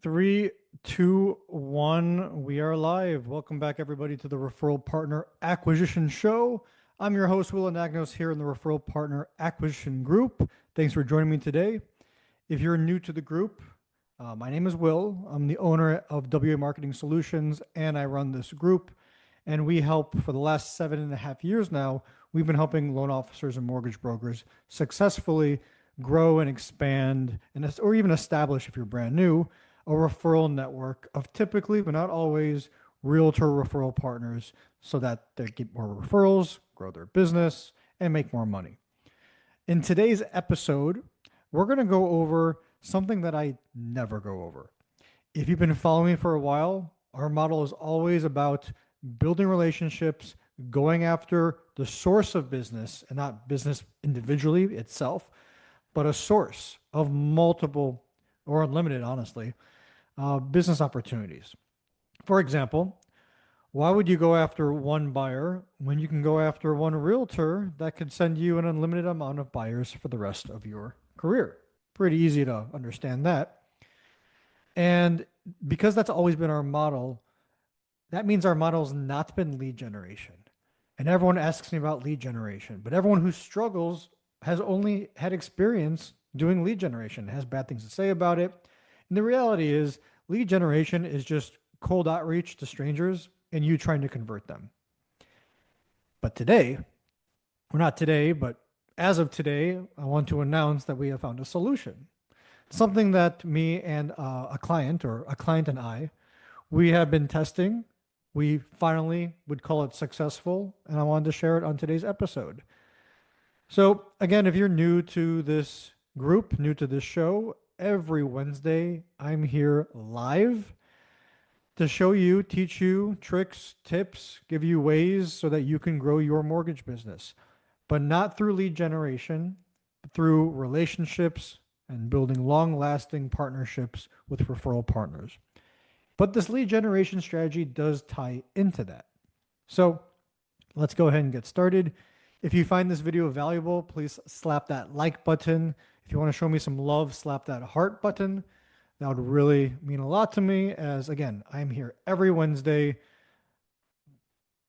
Three, two, one. We are live. Welcome back, everybody, to the Referral Partner Acquisition Show. I'm your host, Will Anagnos, here in the Referral Partner Acquisition Group. Thanks for joining me today. If you're new to the group, my name is Will. I'm the owner of WA Marketing Solutions, and I run this group. And we help for the last 7.5 years now. We've been helping loan officers and mortgage brokers successfully grow and expand, or even establish, if you're brand new, a referral network of typically, but not always, realtor referral partners so that they get more referrals, grow their business, and make more money. In today's episode, we're going to go over something that I never go over. If you've been following me for a while, our model is always about building relationships, going after the source of business, and not business individually itself, but a source of multiple or unlimited, honestly, business opportunities. For example, why would you go after one buyer when you can go after one realtor that could send you an unlimited amount of buyers for the rest of your career? Pretty easy to understand that. And because that's always been our model, that means our model's not been lead generation. And everyone asks me about lead generation, but everyone who struggles has only had experience doing lead generation, has bad things to say about it. And the reality is, lead generation is just cold outreach to strangers and you trying to convert them. But today, or not today, but as of today, I want to announce that we have found a solution. Something that me and a client and I, we have been testing. We finally would call it successful, and I wanted to share it on today's episode. So again, if you're new to this group, new to this show, every Wednesday, I'm here live to show you, teach you tricks, tips, give you ways so that you can grow your mortgage business, but not through lead generation, but through relationships and building long-lasting partnerships with referral partners. But this lead generation strategy does tie into that. So let's go ahead and get started. If you find this video valuable, please slap that like button. If you want to show me some love, slap that heart button. That would really mean a lot to me, as again, I'm here every Wednesday.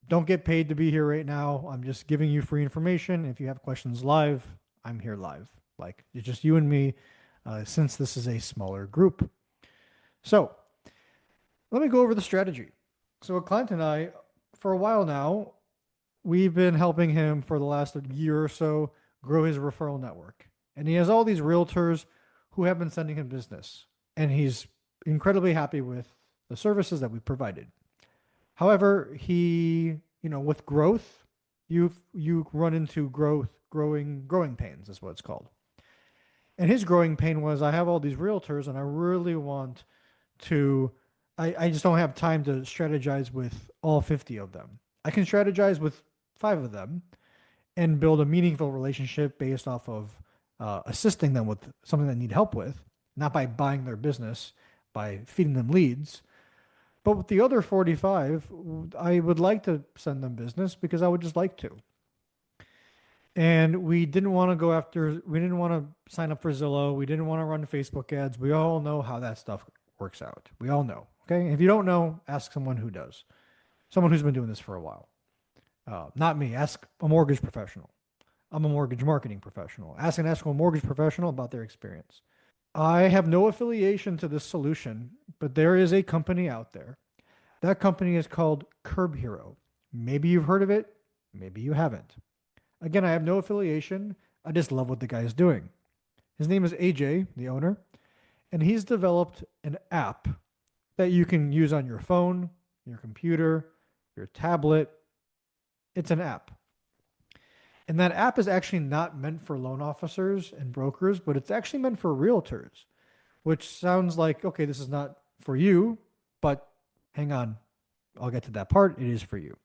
Don't get paid to be here right now. I'm just giving you free information. If you have questions live, I'm here live. Like, it's just you and me, since this is a smaller group. So let me go over the strategy. So a client and I, for a while now, we've been helping him for the last year or so grow his referral network. And he has all these realtors who have been sending him business. And he's incredibly happy with the services that we provided. However, with growth, you run into growing pains is what it's called. And his growing pain was, I have all these realtors and I really want to, I just don't have time to strategize with all 50 of them. I can strategize with 5 of them and build a meaningful relationship based off of assisting them with something they need help with, not by buying their business, by feeding them leads. But with the other 45, I would like to send them business because I would just like to. And we didn't want to sign up for Zillow. We didn't want to run Facebook ads. We all know how that stuff works out. We all know. Okay. If you don't know, ask someone who does. Someone who's been doing this for a while. Not me. Ask a mortgage professional. I'm a mortgage marketing professional. Ask a mortgage professional about their experience. I have no affiliation to this solution, but there is a company out there. That company is called Curb Hero. Maybe you've heard of it. Maybe you haven't. Again, I have no affiliation. I just love what the guy is doing. His name is AJ, the owner, and he's developed an app that you can use on your phone, your computer, your tablet. It's an app. And that app is actually not meant for loan officers and brokers, but it's actually meant for realtors, which sounds like, okay, this is not for you, but hang on, I'll get to that part. It is for you.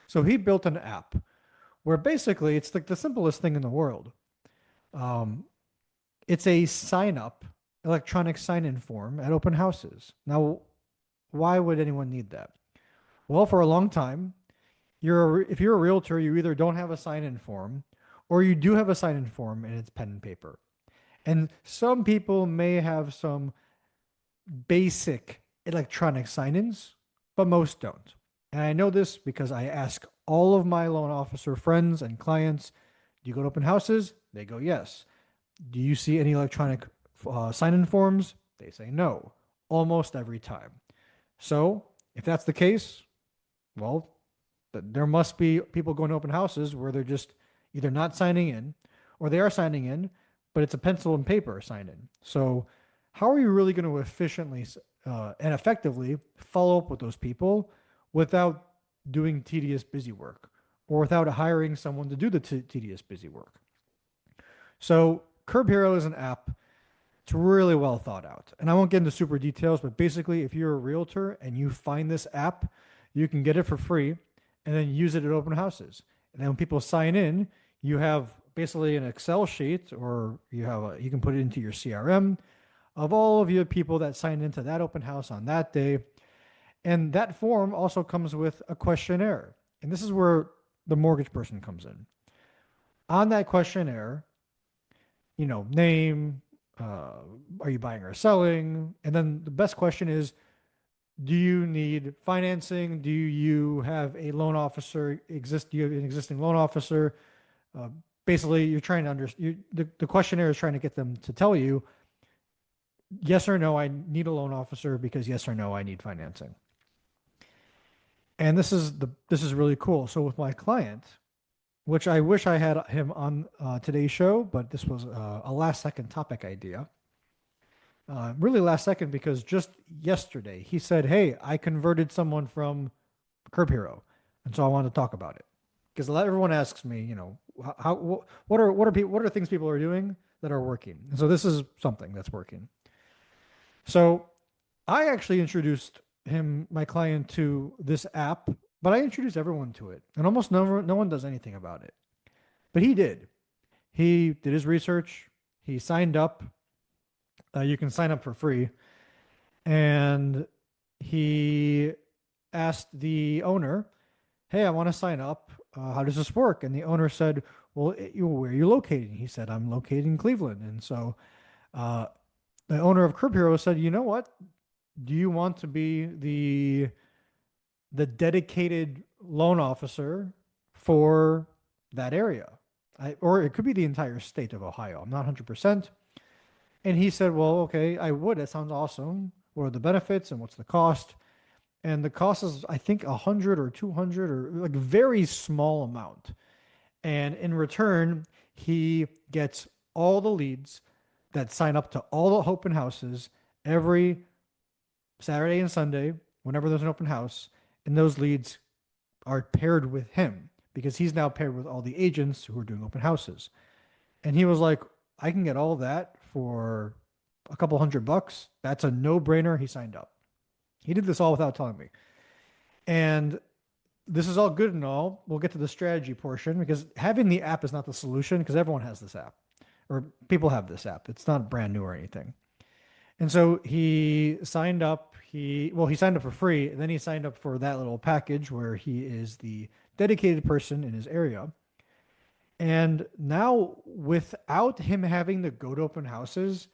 So he built an app where basically it's like the simplest thing in the world. It's a electronic sign-in form at open houses. Now, why would anyone need that? Well, for a long time, if you're a realtor, you either don't have a sign-in form or you do have a sign-in form and it's pen and paper. And some people may have some basic electronic sign-ins, but most don't. And I know this because I ask all of my loan officer friends and clients, do you go to open houses? They go, yes. Do you see any electronic sign-in forms? They say no, almost every time. So if that's the case, well, there must be people going to open houses where they're just either not signing in or they are signing in, but it's a pencil and paper sign in. So, how are you really going to efficiently and effectively follow up with those people without doing tedious busy work or without hiring someone to do the tedious busy work? So, Curb Hero is an app. It's really well thought out. And I won't get into super details, but basically, if you're a realtor and you find this app, you can get it for free and then use it at open houses. And then when people sign in, you have basically an Excel sheet or you can put it into your CRM of all of your people that signed into that open house on that day. And that form also comes with a questionnaire. And this is where the mortgage person comes in. On that questionnaire, name, are you buying or selling? And then the best question is, do you need financing? Do you have a loan officer exist? Do you have an existing loan officer? Uh, Basically, you're trying to understand. The questionnaire is trying to get them to tell you yes or no. I need a loan officer because yes or no, I need financing. And this is really cool. So with my client, which I wish I had him on today's show, but this was a last second topic idea. Really last second because just yesterday he said, "Hey, I converted someone from Curb Hero," and so I wanted to talk about it because everyone asks me, what are things people are doing that are working, and so this is something that's working. So I actually introduced my client, to this app, but I introduced everyone to it, and almost no one does anything about it, but he did. He did his research. He signed up. You can sign up for free. And he asked the owner, "Hey, I want to sign up. How does this work?" And the owner said, "Well, where are you located?" He said, "I'm located in Cleveland." And so uh, the owner of Curb Hero said, "You know what? Do you want to be the dedicated loan officer for that area? Or it could be the entire state of Ohio. I'm not 100%." And he said, "Well, okay, I would. That sounds awesome. What are the benefits and what's the cost?" And the cost is, I think, 100 or 200 or like a very small amount. And in return, he gets all the leads that sign up to all the open houses every Saturday and Sunday, whenever there's an open house. And those leads are paired with him because he's now paired with all the agents who are doing open houses. And he was like, "I can get all that for a couple $100. That's a no-brainer." He signed up. He did this all without telling me. And this is all good and all. We'll get to the strategy portion because having the app is not the solution because everyone has this app or people have this app. It's not brand new or anything. And so he signed up. He signed up for free. And then he signed up for that little package where he is the dedicated person in his area. And now, without him having to go to open houses,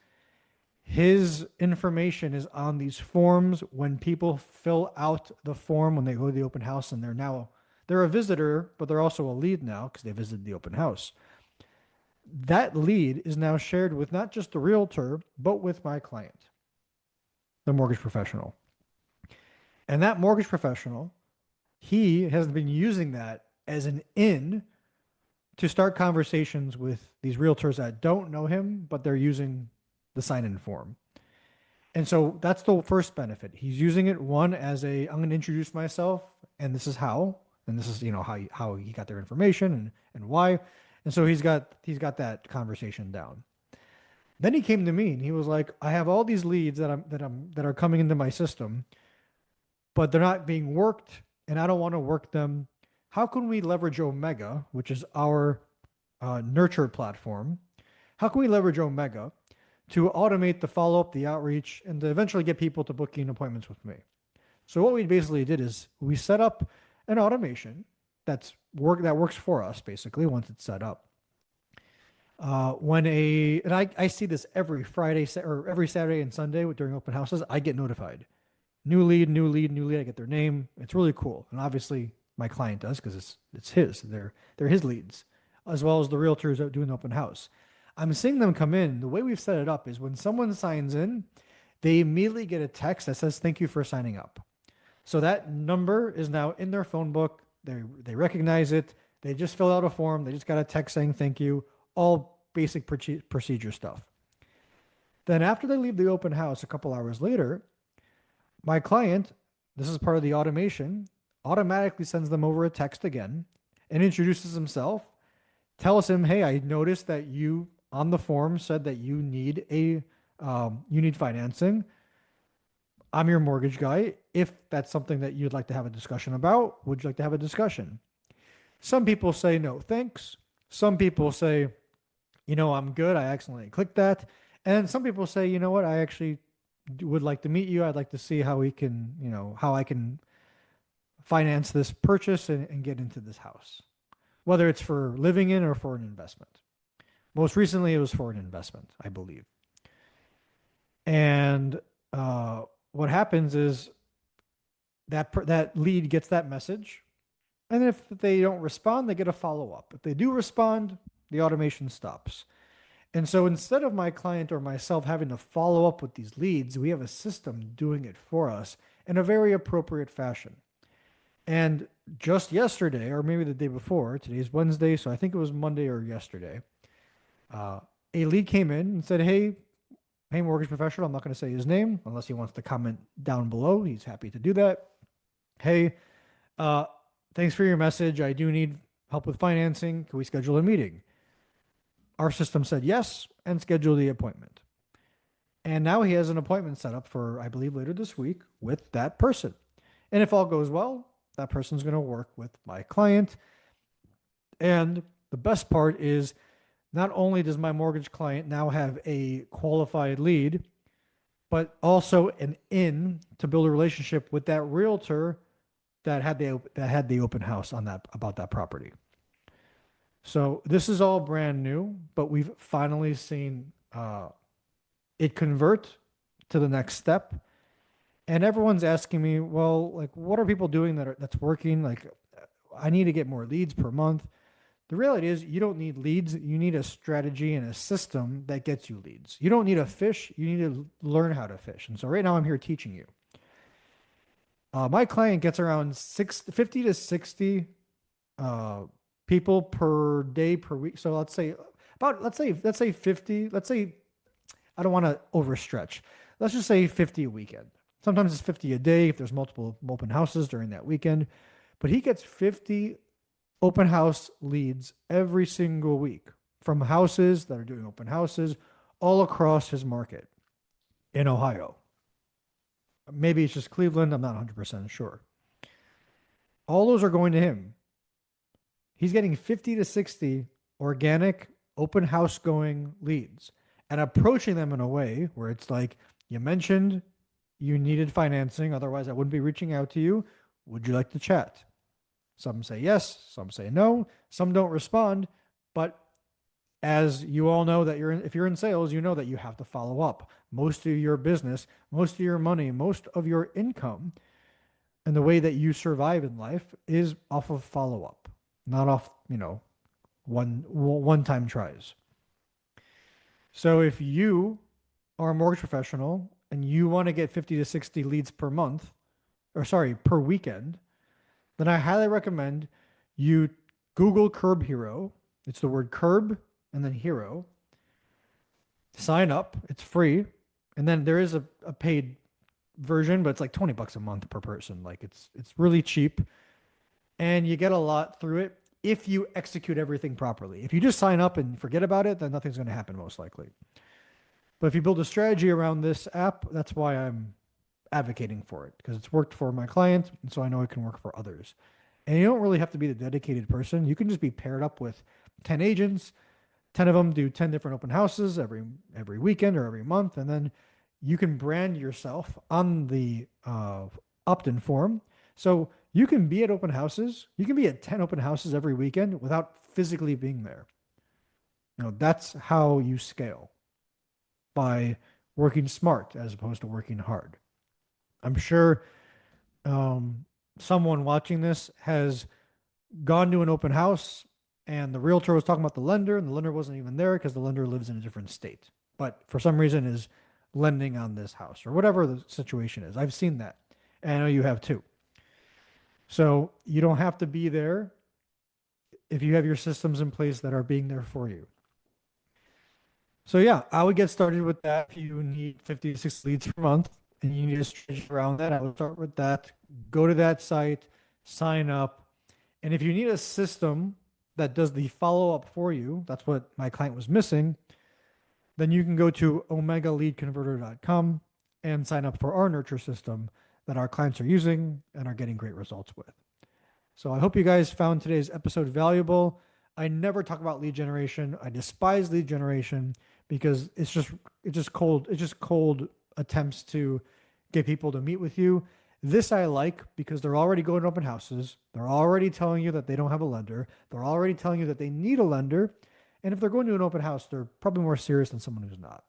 his information is on these forms when people fill out the form when they go to the open house, and they're a visitor, but they're also a lead now because they visited the open house. That lead is now shared with not just the realtor, but with my client, the mortgage professional. And that mortgage professional, he has been using that as an in to start conversations with these realtors that don't know him, but they're using the sign in form. And so that's the first benefit. He's using it one as I'm going to introduce myself and this is how, and this is, how he got their information and why. And so he's got that conversation down. Then he came to me and he was like, "I have all these leads that are coming into my system, but they're not being worked and I don't want to work them. How can we leverage Omega, which is our nurture platform? How can we leverage Omega to automate the follow up, the outreach, and to eventually get people to booking appointments with me?" So what we basically did is we set up an automation that works for us basically once it's set up. And I see this every or every Saturday and Sunday during open houses, I get notified. New lead, new lead, new lead. I get their name. It's really cool. And obviously my client does because it's his. They're his leads, as well as the realtors out doing the open house. I'm seeing them come in. The way we've set it up is when someone signs in, they immediately get a text that says, "Thank you for signing up." So that number is now in their phone book. They recognize it. They just fill out a form. They just got a text saying thank you. All basic procedure stuff. Then after they leave the open house a couple hours later, my client, this is part of the automation, automatically sends them over a text again and introduces himself, tells him, "Hey, I noticed that you on the form said that you need financing. I'm your mortgage guy. If that's something that you'd like to have a discussion about, would you like to have a discussion?" Some people say no, thanks. Some people say, I'm good. I accidentally clicked that. And some people say, you know what, I actually would like to meet you. I'd like to see how we can, how I can finance this purchase and get into this house, whether it's for living in or for an investment. Most recently, it was for an investment, I believe. And what happens is that lead gets that message. And if they don't respond, they get a follow up. If they do respond, the automation stops. And so instead of my client or myself having to follow up with these leads, we have a system doing it for us in a very appropriate fashion. And just yesterday, or maybe the day before, today's Wednesday, so I think it was Monday or yesterday, uh, a lead came in and said, hey, mortgage professional, I'm not going to say his name unless he wants to comment down below. He's happy to do that. Hey, uh, thanks for your message. I do need help with financing. Can we schedule a meeting? Our system said yes and scheduled the appointment. And now he has an appointment set up for, I believe, later this week with that person. And if all goes well, that person's going to work with my client. And the best part is not only does my mortgage client now have a qualified lead, but also an in to build a relationship with that realtor that had the open house on that about that property. So this is all brand new, but we've finally seen it convert to the next step. And everyone's asking me, well, like, what are people doing that's working? Like, I need to get more leads per month. The reality is, you don't need leads. You need a strategy and a system that gets you leads. You don't need a fish. You need to learn how to fish. And so right now, I'm here teaching you. My client gets around 50 to 60 uh, people per day per week. So let's say 50. Let's say I don't want to overstretch. Let's just say 50 a weekend. Sometimes it's 50 a day if there's multiple open houses during that weekend. But he gets 50 open house leads every single week from houses that are doing open houses all across his market in Ohio. Maybe it's just Cleveland. I'm not 100% sure. All those are going to him. He's getting 50 to 60 organic open house going leads and approaching them in a way where it's like, you mentioned you needed financing. Otherwise, I wouldn't be reaching out to you. Would you like to chat? Some say yes, some say no, some don't respond. But as you all know, if you're in sales, you know that you have to follow up. Most of your business, most of your money, most of your income, and the way that you survive in life is off of follow up, not off, one time tries. So if you are a mortgage professional and you want to get 50 to 60 leads per month, or sorry, per weekend, then I highly recommend you Google Curb Hero. It's the word curb and then hero. Sign up. It's free. And then there is a paid version, but it's like $20 a month per person. Like it's really cheap. And you get a lot through it if you execute everything properly. If you just sign up and forget about it, then nothing's going to happen most likely. But if you build a strategy around this app, that's why I'm advocating for it, because it's worked for my client, and so I know it can work for others. And you don't really have to be the dedicated person. You can just be paired up with 10 agents. 10 of them do 10 different open houses every weekend or every month, and then you can brand yourself on the opt-in form. So you can be at open houses. You can be at 10 open houses every weekend without physically being there. That's how you scale, by working smart as opposed to working hard. I'm sure um, someone watching this has gone to an open house and the realtor was talking about the lender, and the lender wasn't even there because the lender lives in a different state, but for some reason is lending on this house or whatever the situation is. I've seen that. And I know you have too. So you don't have to be there if you have your systems in place that are being there for you. So yeah, I would get started with that. If you need 50 to 60 leads per month and you need a strategy around that, I would start with that. Go to that site, sign up. And if you need a system that does the follow up for you, that's what my client was missing, then you can go to omegaleadconverter.com and sign up for our nurture system that our clients are using and are getting great results with. So I hope you guys found today's episode valuable. I never talk about lead generation. I despise lead generation because it's just cold attempts to get people to meet with you. This I like because they're already going to open houses. They're already telling you that they don't have a lender. They're already telling you that they need a lender. And if they're going to an open house, they're probably more serious than someone who's not.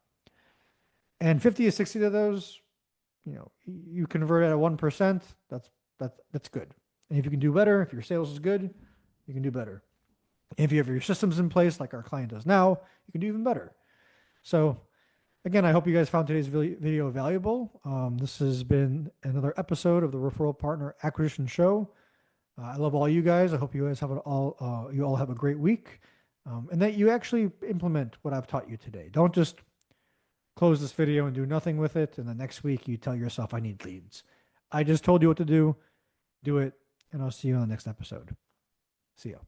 And 50 to 60 of those, you convert at a 1%, that's good. And if you can do better, if your sales is good, you can do better. And if you have your systems in place like our client does now, you can do even better. So again, I hope you guys found today's video valuable. This has been another episode of the Referral Partner Acquisition Show. I love all you guys. I hope you guys you all have a great week, and that you actually implement what I've taught you today. Don't just close this video and do nothing with it, and the next week you tell yourself, I need leads. I just told you what to do. Do it, and I'll see you on the next episode. See ya.